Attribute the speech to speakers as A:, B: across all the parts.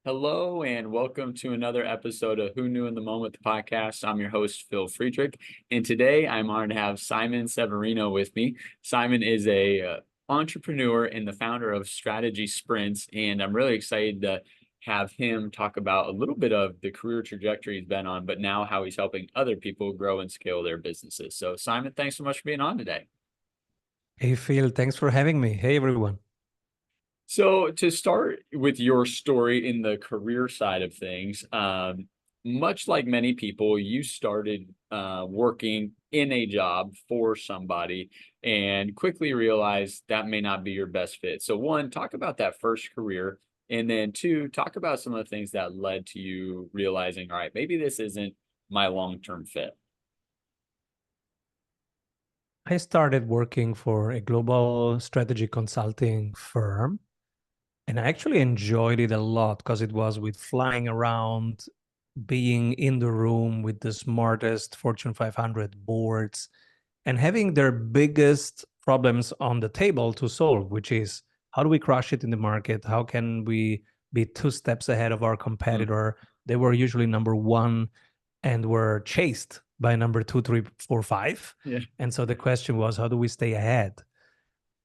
A: Hello and welcome to another episode of Who Knew in the Moment, the podcast. I'm your host, Phil Friedrich, and today I'm honored to have Simon Severino with me. Simon is a entrepreneur and the founder of Strategy Sprints, and I'm really excited to have him talk about a little bit of the career trajectory he's been on, but now how he's helping other people grow and scale their businesses. So, Simon, thanks so much for being on today.
B: Hey, Phil, thanks for having me. Hey, everyone.
A: So to start with your story in the career side of things, much like many people, you started working in a job for somebody and quickly realized that may not be your best fit. So one, talk about that first career, and then two, talk about some of the things that led to you realizing, all right, maybe this isn't my long-term fit.
B: I started working for a global strategy consulting firm, and I actually enjoyed it a lot because it was with flying around, being in the room with the smartest Fortune 500 boards, and having their biggest problems on the table to solve, which is how do we crush it in the market? How can we be two steps ahead of our
A: Mm,
B: competitor? They were usually number one and were chased by number two, three, four, five.
A: yeah.
B: And so the question was, how do we stay ahead?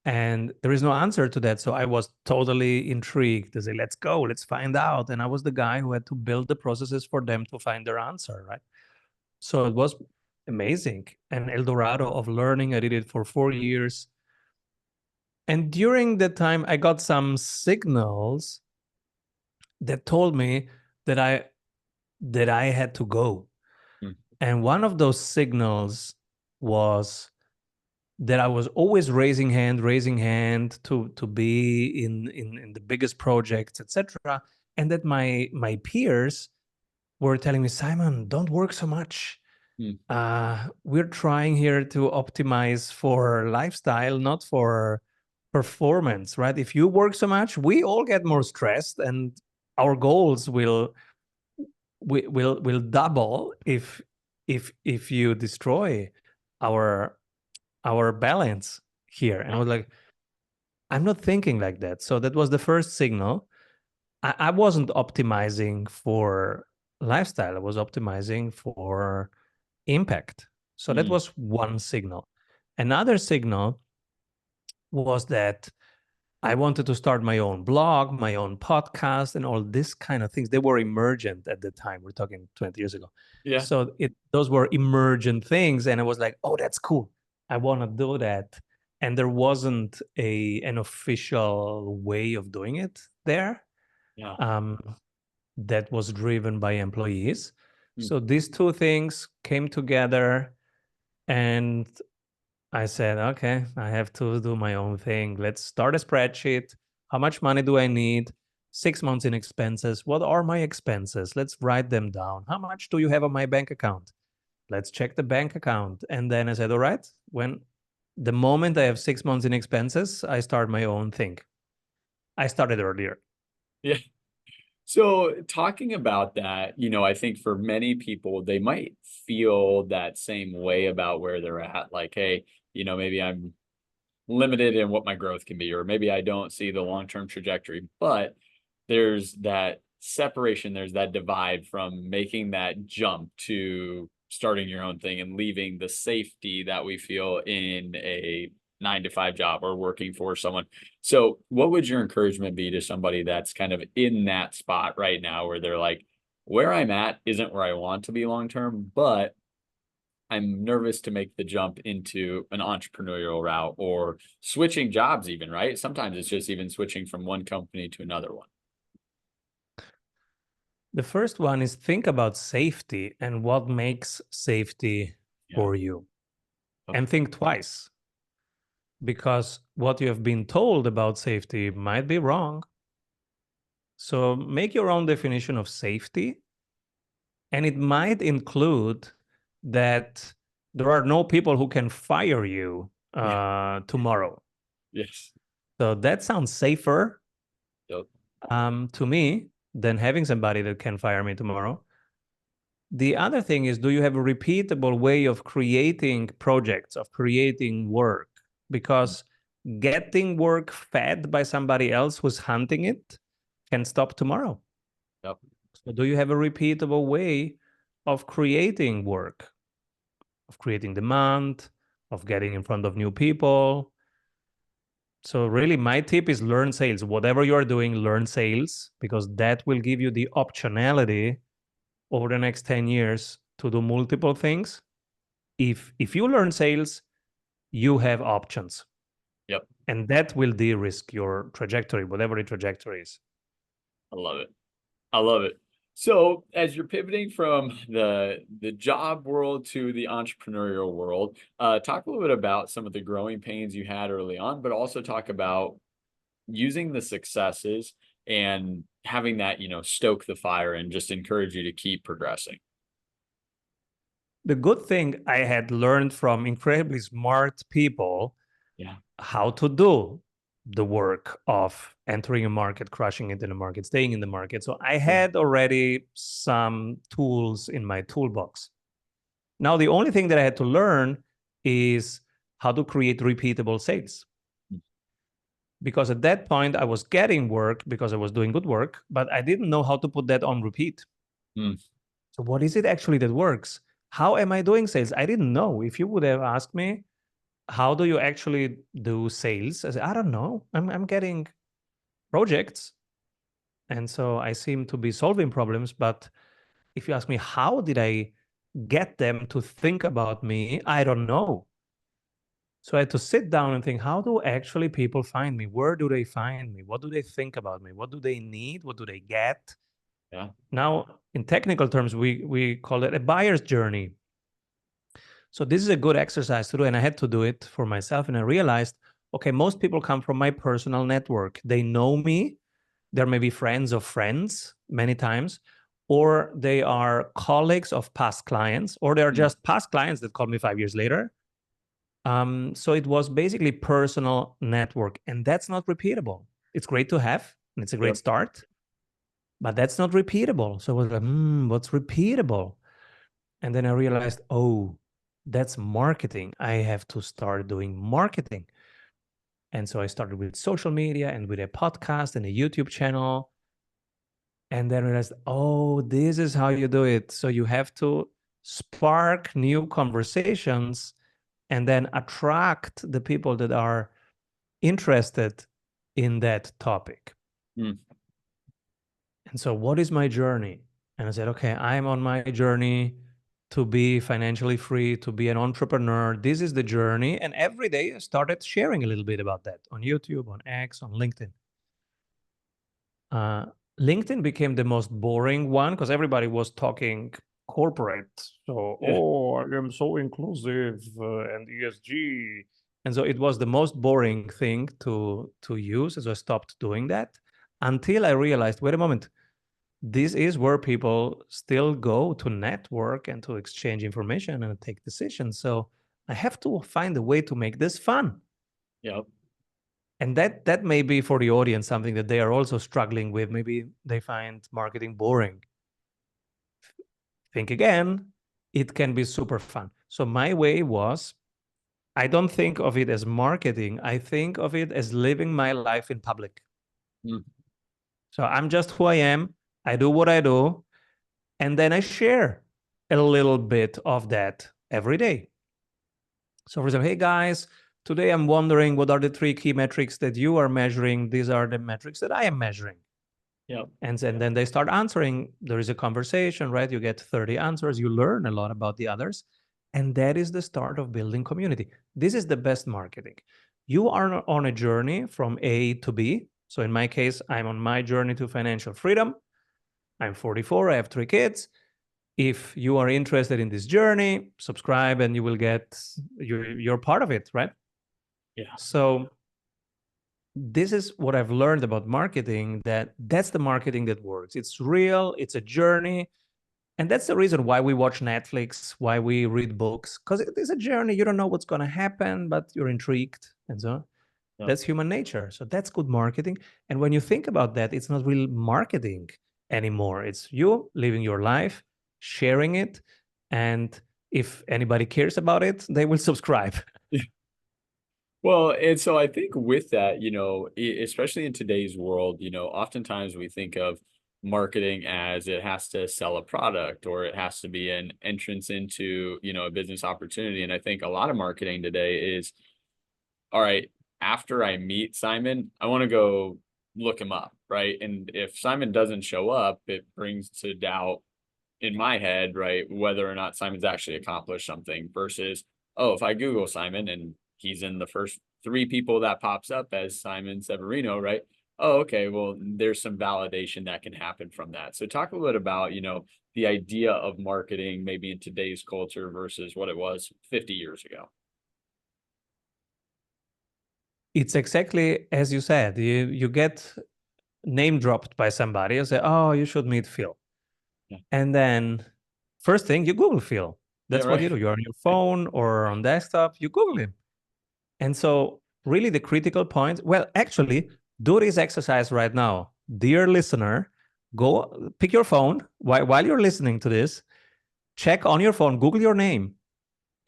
B: And there is no answer to that. So I was totally intrigued to say, let's go, let's find out. And I was the guy who had to build the processes for them to find their answer, right? So it was amazing. And El Dorado of learning. I did it for 4 years. And during that time, I got some signals that told me that I had to go.
A: Mm,
B: And one of those signals was that I was always raising hand to be in the biggest projects, etc. And that my peers were telling me, Simon, don't work so much.
A: mm,
B: We're trying here to optimize for lifestyle, not for performance, right? If you work so much, we all get more stressed, and our goals will double if you destroy our our balance here. And I was like, I'm not thinking like that. So that was the first signal. I wasn't optimizing for lifestyle. I was optimizing for impact. So that
A: mm,
B: was one signal. Another signal was that I wanted to start my own blog, my own podcast, and all this kind of things. They were emergent at the time. We're talking 20 years ago.
A: yeah.
B: So those were emergent things. And I was like, oh, that's cool. I want to do that. And there wasn't an official way of doing it there
A: Yeah.
B: um, that was driven by employees.
A: Mm,
B: So these two things came together, and I said, okay, I have to do my own thing. Let's start a spreadsheet. How much money do I need? 6 months in expenses. What are my expenses? Let's write them down. How much do you have on my bank account? Let's check the bank account. And then I said, all right, when the moment I have 6 months in expenses, I start my own thing. I started earlier.
A: yeah. So talking about that, I think for many people, they might feel that same way about where they're at. Like, hey, maybe I'm limited in what my growth can be, or maybe I don't see the long-term trajectory. But there's that separation, there's that divide from making that jump to starting your own thing and leaving the safety that we feel in a 9 to 5 job or working for someone. So what would your encouragement be to somebody that's kind of in that spot right now where they're like, where I'm at isn't where I want to be long term, but I'm nervous to make the jump into an entrepreneurial route or switching jobs even, right? Sometimes it's just even switching from one company to another one.
B: The first one is think about safety and what makes safety
A: Yeah.
B: for you.
A: Okay.
B: And think twice, because what you have been told about safety might be wrong. So make your own definition of safety. And it might include that there are no people who can fire you
A: Yeah.
B: tomorrow.
A: Yes.
B: So that sounds safer
A: Yep.
B: to me than having somebody that can fire me tomorrow. The other thing is, do you have a repeatable way of creating projects, of creating work? Because getting work fed by somebody else who's hunting it can stop tomorrow.
A: Yep.
B: So do you have a repeatable way of creating work, of creating demand, of getting in front of new people? So really my tip is learn sales. Whatever you are doing, learn sales, because that will give you the optionality over the next 10 years to do multiple things. If you learn sales, you have options.
A: Yep.
B: And that will de-risk your trajectory, whatever the trajectory is.
A: I love it. I love it. So as you're pivoting from the job world to the entrepreneurial world, talk a little bit about some of the growing pains you had early on, but also talk about using the successes and having that, stoke the fire and just encourage you to keep progressing.
B: The good thing I had learned from incredibly smart people
A: Yeah.
B: how to do the work of entering a market, crushing it in the market, staying in the market. So I
A: Yeah.
B: had already some tools in my toolbox. Now, the only thing that I had to learn is how to create repeatable sales. Because at that point, I was getting work because I was doing good work, but I didn't know how to put that on repeat.
A: Mm.
B: So, what is it actually that works? How am I doing sales? I didn't know. If you would have asked me, how do you actually do sales? I said, I don't know. I'm getting projects. And so I seem to be solving problems. But if you ask me, how did I get them to think about me? I don't know. So I had to sit down and think, how do actually people find me? Where do they find me? What do they think about me? What do they need? What do they get?
A: Yeah.
B: Now, in technical terms, we call it a buyer's journey. So this is a good exercise to do. And I had to do it for myself. And I realized, okay, most people come from my personal network. They know me. They're maybe friends of friends many times, or they are colleagues of past clients, or they are
A: Mm.
B: just past clients that called me 5 years later. So it was basically personal network, and that's not repeatable. It's great to have, and it's a great
A: Yep.
B: start, but that's not repeatable. So I was like, what's repeatable? And then I realized, oh, that's marketing. I have to start doing marketing. And so I started with social media and with a podcast and a YouTube channel. And then realized, oh, this is how you do it. So you have to spark new conversations and then attract the people that are interested in that topic.
A: Mm.
B: And so, what is my journey? And I said, okay, I'm on my journey to be financially free, to be an entrepreneur. This is the journey. And every day I started sharing a little bit about that on YouTube, on X, on LinkedIn. Uh, LinkedIn became the most boring one because everybody was talking corporate. So,
A: Yeah.
B: oh, I am so inclusive and ESG. And so it was the most boring thing to use. So I stopped doing that until I realized, wait a moment, this is where people still go to network and to exchange information and take decisions. So I have to find a way to make this fun.
A: Yep.
B: And that may be for the audience something that they are also struggling with. Maybe they find marketing boring. Think again, it can be super fun. So my way was, I don't think of it as marketing. I think of it as living my life in public.
A: Mm.
B: So I'm just who I am. I do what I do. And then I share a little bit of that every day. So for example, hey guys, today I'm wondering what are the 3 key metrics that you are measuring? These are the metrics that I am measuring.
A: Yep.
B: And then they start answering. There is a conversation, right? You get 30 answers. You learn a lot about the others. And that is the start of building community. This is the best marketing. You are on a journey from A to B. So in my case, I'm on my journey to financial freedom. I'm 44. I have 3 kids. If you are interested in this journey, subscribe and you will get, you're part of it, right?
A: Yeah.
B: So this is what I've learned about marketing, that's the marketing that works. It's real, it's a journey. And that's the reason why we watch Netflix, why we read books, because it is a journey. You don't know what's going to happen, but you're intrigued. And so
A: Yep.
B: that's human nature. So that's good marketing. And when you think about that, it's not real marketing anymore. It's you living your life, sharing it. And if anybody cares about it, they will subscribe.
A: Well, and so I think with that, especially in today's world, oftentimes we think of marketing as it has to sell a product or it has to be an entrance into, a business opportunity. And I think a lot of marketing today is, all right, after I meet Simon, I want to go look him up, right? And if Simon doesn't show up, it brings to doubt in my head, right, whether or not Simon's actually accomplished something versus, oh, if I Google Simon and he's in the first three people that pops up as Simon Severino, right? Oh, okay. Well, there's some validation that can happen from that. So talk a little bit about, the idea of marketing maybe in today's culture versus what it was 50 years ago.
B: It's exactly as you said. You get name dropped by somebody. You say, "Oh, you should meet Phil,"
A: Yeah.
B: and then first thing you Google Phil.
A: Yeah,
B: That's what you
A: right.
B: do. You're on your phone or on desktop. You Google him, and so really the critical point. Well, actually, do this exercise right now, dear listener. Go pick your phone while you're listening to this. Check on your phone. Google your name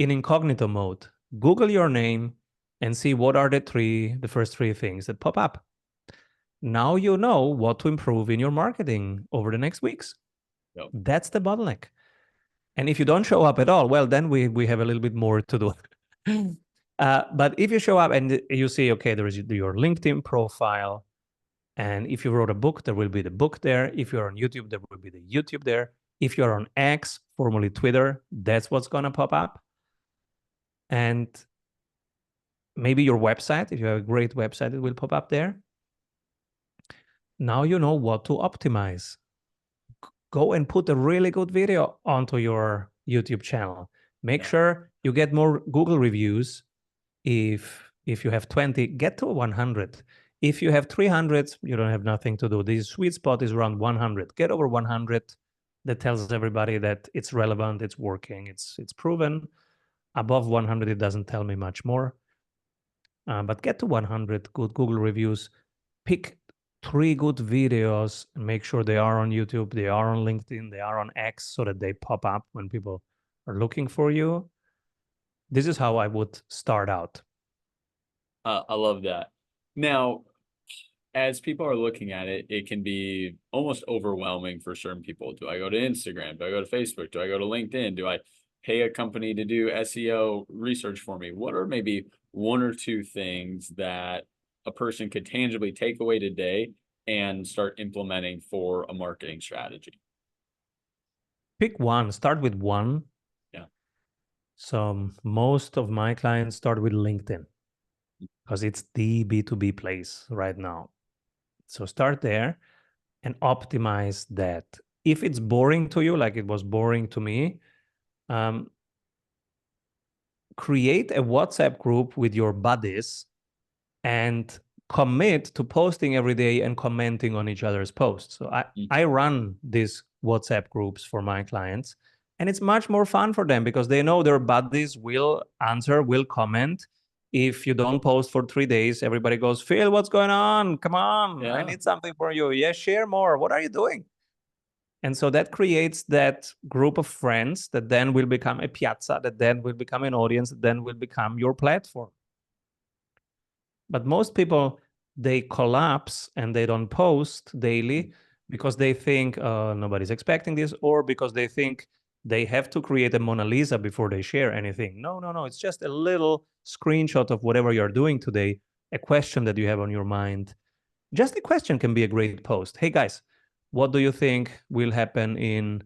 B: in incognito mode. Google your name and see what are the first three things that pop up. Now you know what to improve in your marketing over the next weeks.
A: Yep.
B: That's the bottleneck. And if you don't show up at all, well, then we have a little bit more to do. But if you show up and you see, okay, there is your LinkedIn profile. And if you wrote a book, there will be the book there. If you're on YouTube, there will be the YouTube there. If you're on X, formerly Twitter, that's what's going to pop up. And maybe your website, if you have a great website, it will pop up there. Now you know what to optimize. Go and put a really good video onto your YouTube channel. Make sure you get more Google reviews. If you have 20, get to 100. If you have 300, you don't have nothing to do. The sweet spot is around 100. Get over 100. That tells everybody that it's relevant, it's working, it's proven. Above 100, it doesn't tell me much more. But get to 100 good Google reviews. Pick 3 good videos and make sure they are on YouTube, they are on LinkedIn, they are on X so that they pop up when people are looking for you. This is how I would start out.
A: I love that. Now, as people are looking at it, it can be almost overwhelming for certain people. Do I go to Instagram? Do I go to Facebook? Do I go to LinkedIn? Do I pay a company to do SEO research for me? What are maybe one or two things that a person could tangibly take away today and start implementing for a marketing strategy?
B: Pick one, start with one.
A: Yeah.
B: So most of my clients start with LinkedIn because it's the B2B place right now. So start there and optimize that. If it's boring to you, like it was boring to me, create a WhatsApp group with your buddies and commit to posting every day and commenting on each other's posts. So I run these WhatsApp groups for my clients, and it's much more fun for them because they know their buddies will answer, will comment. If you don't post for 3 days, everybody goes, Phil, what's going on? Come on, I need something for you. Yeah, share more. What are you doing? And so that creates that group of friends that then will become a piazza, that then will become an audience, that then will become your platform. But most people, they collapse and they don't post daily because they think nobody's expecting this, or because they think they have to create a Mona Lisa before they share anything. No. It's just a little screenshot of whatever you're doing today, a question that you have on your mind. Just a question can be a great post. Hey guys, what do you think will happen in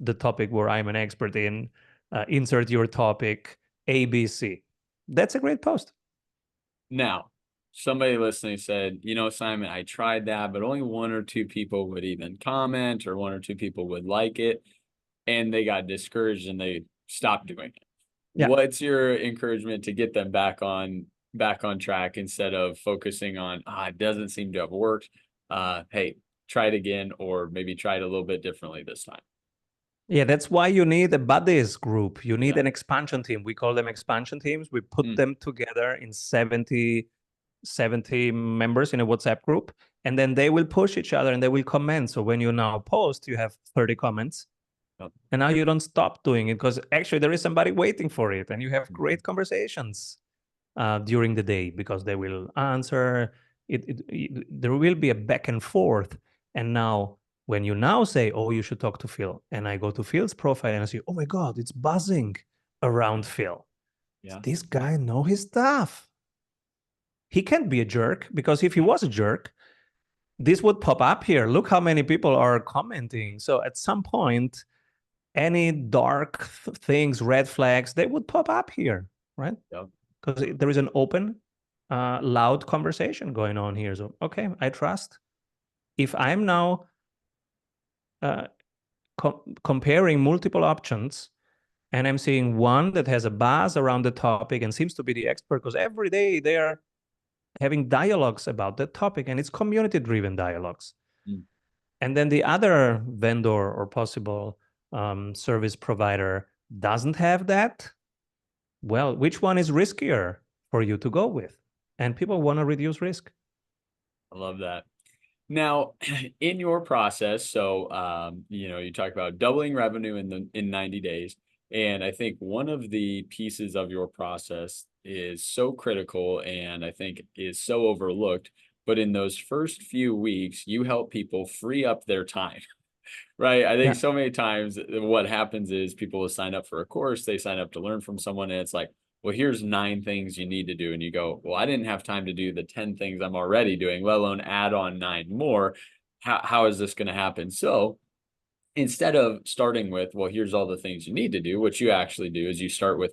B: the topic where I'm an expert in? Insert your topic, ABC. That's a great post.
A: Now, somebody listening said, Simon, I tried that, but only one or two people would even comment, or one or two people would like it, and they got discouraged and they stopped doing it.
B: Yeah.
A: What's your encouragement to get them back on track instead of focusing on, it doesn't seem to have worked. Hey, try it again, or maybe try it a little bit differently this time.
B: Yeah, that's why you need a buddies group. You need an expansion team. We call them expansion teams. We put them together in 70 members in a WhatsApp group, and then they will push each other and they will comment. So when you now post, you have 30 comments. And now you don't stop doing it because actually there is somebody waiting for it, and you have great conversations during the day because they will answer. There will be a back and forth. And now When you now say, oh, you should talk to Phil, and I go to Phil's profile and I see, oh my God, it's buzzing around Phil.
A: Yeah.
B: This guy know his stuff. He can't be a jerk, because if he was a jerk, this would pop up here. Look how many people are commenting. So at some point, any dark things, red flags, they would pop up here, right?
A: Yep.
B: Because there is an open, loud conversation going on here. So, okay, I trust. If I'm now comparing multiple options, and I'm seeing one that has a buzz around the topic and seems to be the expert, because every day they are having dialogues about that topic, and it's community-driven dialogues.
A: Mm.
B: And then the other vendor or possible service provider doesn't have that. Well, which one is riskier for you to go with? And people want to reduce risk.
A: I love that. Now, in your process, so you talk about doubling revenue in 90 days. And I think one of the pieces of your process is so critical and I think is so overlooked. But in those first few weeks, you help people free up their time. Right. I think
B: Yeah.
A: so many times what happens is people will sign up for a course, they sign up to learn from someone, and it's like, well, here's 9 things you need to do. And you go, well, I didn't have time to do the 10 things I'm already doing, let alone add on 9 more. How is this going to happen? So instead of starting with, well, here's all the things you need to do, what you actually do is you start with,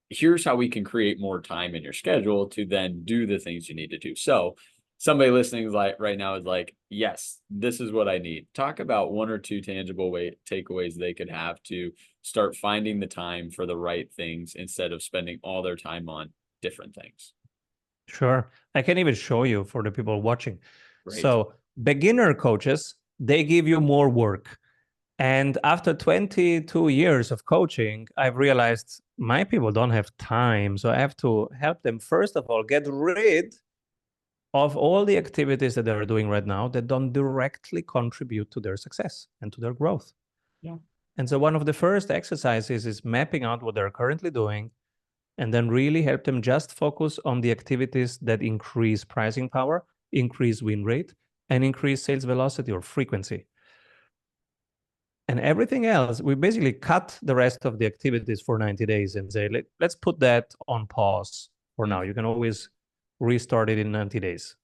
A: here's how we can create more time in your schedule to then do the things you need to do. So somebody listening like right now is like, yes, this is what I need. Talk about 1 or 2 tangible takeaways they could have to start finding the time for the right things instead of spending all their time on different things.
B: Sure. I can even show you for the people watching.
A: Great.
B: So beginner coaches, they give you more work. And after 22 years of coaching, I've realized my people don't have time. So I have to help them, first of all, get rid of all the activities that they're doing right now that don't directly contribute to their success and to their growth.
A: Yeah.
B: And so one of the first exercises is mapping out what they're currently doing, and then really help them just focus on the activities that increase pricing power, increase win rate, and increase sales velocity or frequency. And everything else, we basically cut the rest of the activities for 90 days and say, let's put that on pause for now. You can always restart it in 90 days.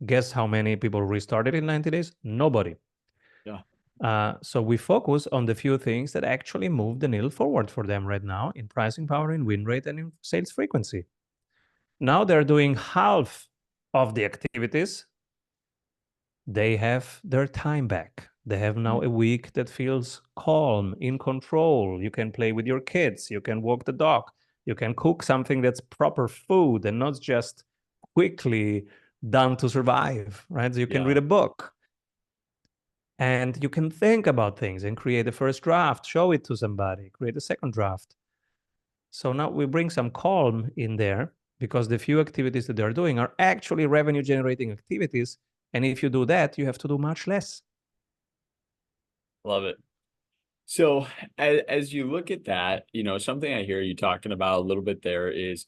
B: Guess how many people restarted in 90 days? Nobody.
A: Yeah.
B: So we focus on the few things that actually move the needle forward for them right now in pricing power, in win rate, and in sales frequency. Now they're doing half of the activities. They have their time back. They have now a week that feels calm, in control. You can play with your kids. You can walk the dog. You can cook something that's proper food and not just quickly done to survive, right? So you can read a book. And you can think about things and create a first draft, show it to somebody, create a second draft. So now we bring some calm in there because the few activities that they're doing are actually revenue generating activities. And if you do that, you have to do much less.
A: Love it. So as you look at that, something I hear you talking about a little bit there is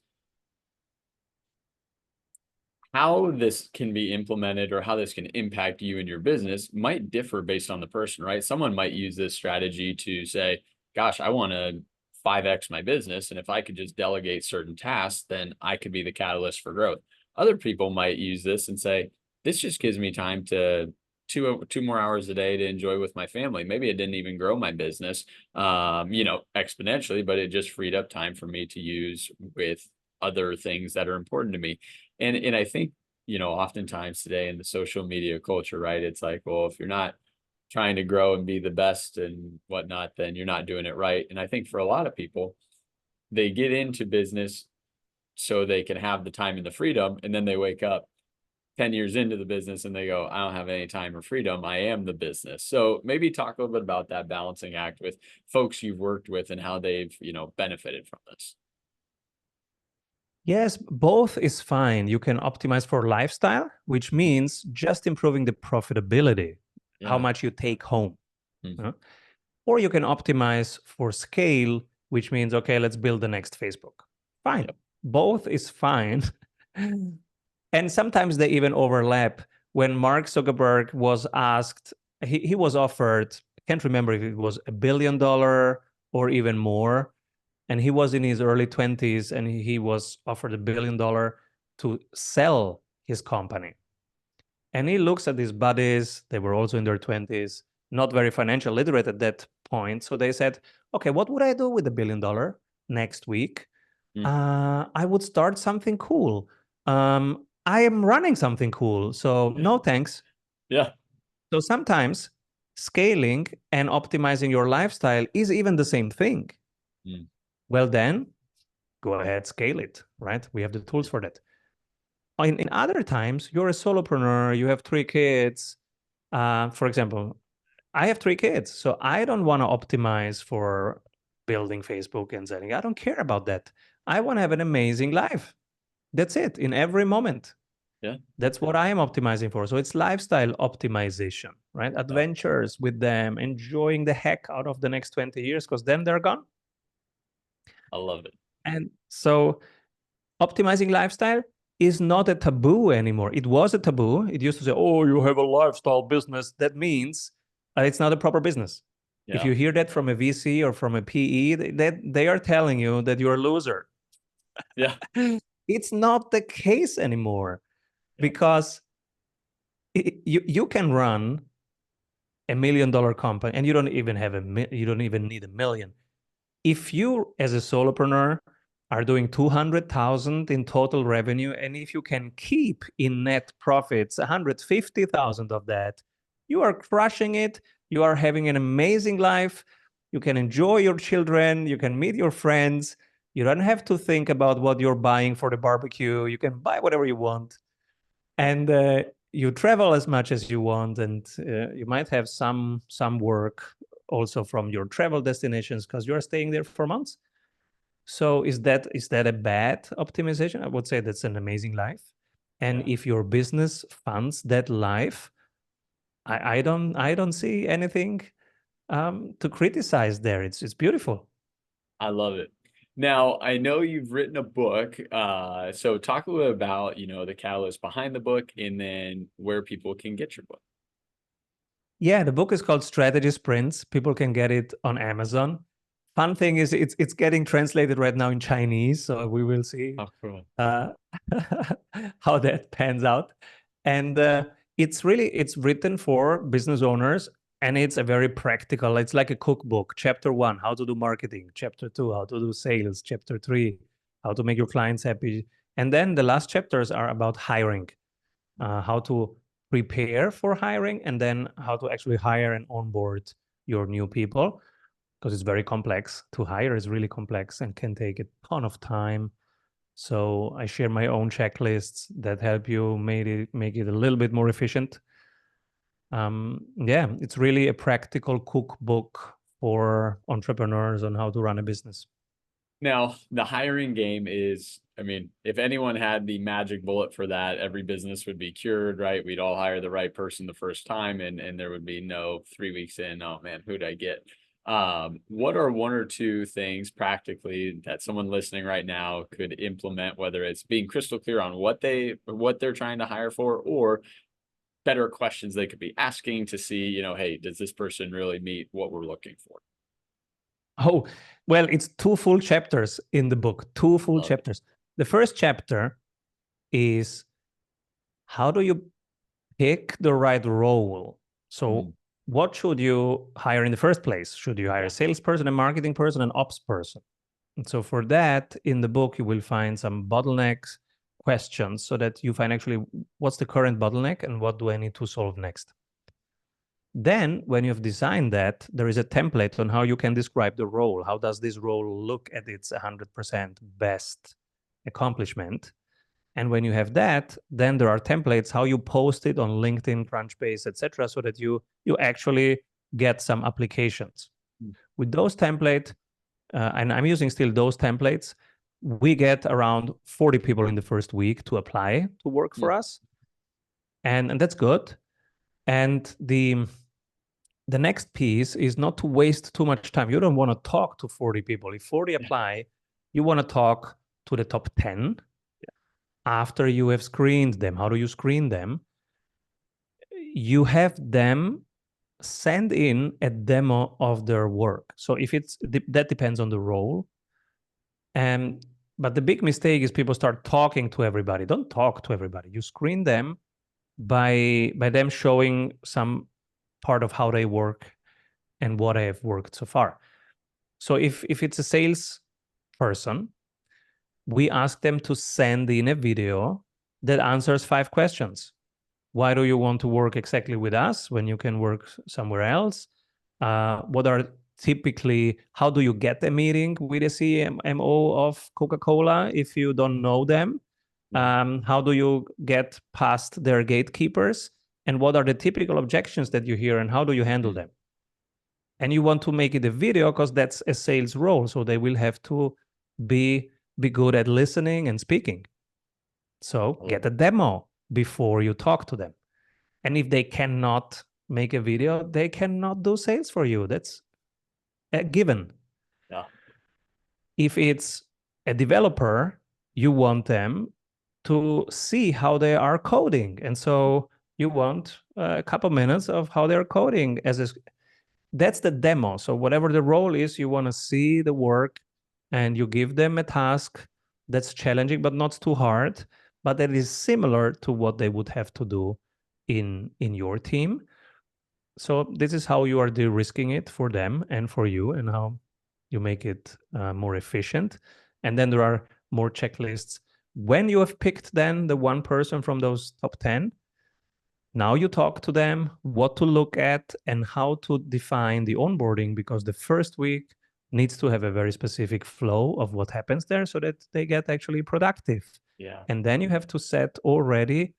A: how this can be implemented or how this can impact you and your business might differ based on the person, right? Someone might use this strategy to say, gosh, I want to 5x my business. And if I could just delegate certain tasks, then I could be the catalyst for growth. Other people might use this and say, this just gives me time to two more hours a day to enjoy with my family. Maybe it didn't even grow my business, exponentially, but it just freed up time for me to use with other things that are important to me. And I think, oftentimes today in the social media culture, right, it's like, well, if you're not trying to grow and be the best and whatnot, then you're not doing it right. And I think for a lot of people, they get into business so they can have the time and the freedom, and then they wake up 10 years into the business and they go, I don't have any time or freedom. I am the business. So maybe talk a little bit about that balancing act with folks you've worked with and how they've, benefited from this.
B: Yes, both is fine. You can optimize for lifestyle, which means just improving the profitability, how much you take home. Or you can optimize for scale, which means, okay, let's build the next Facebook. Fine. Yep. Both is fine. And sometimes they even overlap. When Mark Zuckerberg was asked he was offered, I can't remember if it was $1 billion or even more. And he was in his early 20s, and he was offered $1 billion to sell his company. And he looks at his buddies, they were also in their 20s, not very financial literate at that point. So they said, okay, what would I do with $1 billion next week?
A: Mm.
B: I would start something cool. I am running something cool. So no thanks.
A: Yeah.
B: So sometimes scaling and optimizing your lifestyle is even the same thing.
A: Mm.
B: Well, then go ahead, scale it, right? We have the tools for that. In other times, you're a solopreneur, you have 3 kids. For example, I have 3 kids, so I don't want to optimize for building Facebook and selling. I don't care about that. I want to have an amazing life. That's it, in every moment.
A: Yeah.
B: That's what I am optimizing for. So it's lifestyle optimization, right?
A: Yeah.
B: Adventures with them, enjoying the heck out of the next 20 years, because then they're gone.
A: I love it.
B: And so optimizing lifestyle is not a taboo anymore. It was a taboo. It used to say, oh, you have a lifestyle business. That means it's not a proper business. If
A: Yeah.
B: you hear that from a VC or from a PE, that they are telling you that you're a loser.
A: Yeah.
B: It's not the case anymore, because you can run $1 million company, and you don't even need $1 million. If you, as a solopreneur, are doing 200,000 in total revenue, and if you can keep in net profits 150,000 of that, you are crushing it. You are having an amazing life. You can enjoy your children. You can meet your friends. You don't have to think about what you're buying for the barbecue. You can buy whatever you want, and you travel as much as you want, and you might have some work also from your travel destinations because you're staying there for months. So is that a bad optimization? I would say that's an amazing life. And
A: Yeah.
B: if your business funds that life, I don't see anything to criticize there. It's beautiful.
A: I love it. Now, I know you've written a book. So talk a little about, the catalyst behind the book and then where people can get your book.
B: Yeah, the book is called Strategy Sprints. People can get it on Amazon. Fun thing is it's getting translated right now in Chinese, so we will see
A: Oh, cool.
B: uh, how that pans out. And it's written for business owners, and it's a very practical. It's like a cookbook. Chapter 1, how to do marketing. Chapter 2, how to do sales. Chapter 3, how to make your clients happy. And then the last chapters are about hiring, how to prepare for hiring, and then how to actually hire and onboard your new people, because it's very complex. To hire is really complex and can take a ton of time. So I share my own checklists that help you make it a little bit more efficient. Yeah, it's really a practical cookbook for entrepreneurs on how to run a business.
A: Now, the hiring game is, I mean, if anyone had the magic bullet for that, every business would be cured, right? We'd all hire the right person the first time, and there would be no 3 weeks in, oh man, who'd I get? What are one or two things practically that someone listening right now could implement, whether it's being crystal clear on what they're trying to hire for, or better questions they could be asking to see, hey, does this person really meet what we're looking for?
B: Oh, well, it's 2 full chapters in the book, 2 full
A: Love it.
B: chapters. The first chapter is how do you pick the right role? So what should you hire in the first place? Should you hire a salesperson, a marketing person, an ops person? And so for that, in the book, you will find some bottlenecks, questions, so that you find actually what's the current bottleneck and what do I need to solve next. Then, when you've designed that, there is a template on how you can describe the role. How does this role look at its 100% best accomplishment? And when you have that, then there are templates how you post it on LinkedIn, Crunchbase, etc., so that you actually get some applications. With those templates, and I'm using still those templates, we get around 40 people in the first week to apply to work for us, and that's good. And the next piece is not to waste too much time. You don't want to talk to 40 people. If 40 apply, you want to talk to the top 10 after you have screened them. How do you screen them? You have them send in a demo of their work. So if it's that depends on the role. And but the big mistake is people start talking to everybody. Don't talk to everybody. You screen them by them showing some part of how they work and what I have worked so far. So if it's a sales person, we ask them to send in a video that answers 5 questions. Why do you want to work exactly with us when you can work somewhere else? What are typically, how do you get a meeting with a CMO of Coca-Cola if you don't know them? How do you get past their gatekeepers? And what are the typical objections that you hear and how do you handle them? And you want to make it a video because that's a sales role. So they will have to be good at listening and speaking. So get a demo before you talk to them. And if they cannot make a video, they cannot do sales for you. That's a given.
A: Yeah.
B: If it's a developer, you want them to see how they are coding. And so you want a couple minutes of how they're coding that's the demo. So whatever the role is, you want to see the work and you give them a task that's challenging, but not too hard, but that is similar to what they would have to do in your team. So this is how you are de-risking it for them and for you and how you make it more efficient. And then there are more checklists. When you have picked then the one person from those top 10, now you talk to them, what to look at and how to define the onboarding, because the first week needs to have a very specific flow of what happens there so that they get actually productive.
A: Yeah.
B: And then you have to set already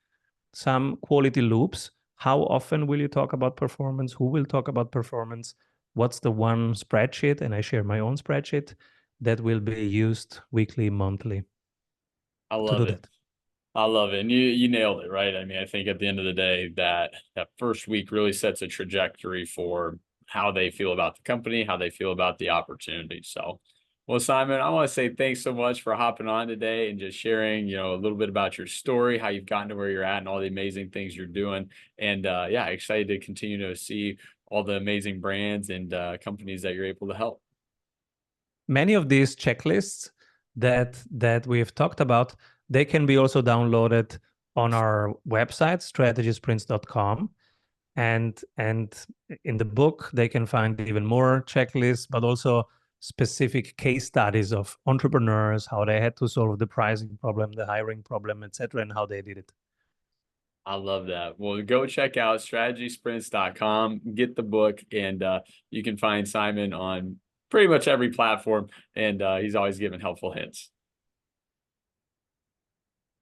B: some quality loops. How often will you talk about performance? Who will talk about performance? What's the one spreadsheet? And I share my own spreadsheet that will be used weekly, monthly.
A: I love it. I love it. And you nailed it, right? I mean, I think at the end of the day, that first week really sets a trajectory for how they feel about the company, how they feel about the opportunity. So, well, Simon, I want to say thanks so much for hopping on today and just sharing, a little bit about your story, how you've gotten to where you're at and all the amazing things you're doing. And yeah, excited to continue to see all the amazing brands and companies that you're able to help.
B: Many of these checklists that we've talked about, they can be also downloaded on our website, strategysprints.com. And in the book, they can find even more checklists, but also specific case studies of entrepreneurs, how they had to solve the pricing problem, the hiring problem, etc., and how they did it.
A: I love that. Well, go check out strategysprints.com, get the book, and you can find Simon on pretty much every platform, and he's always giving helpful hints.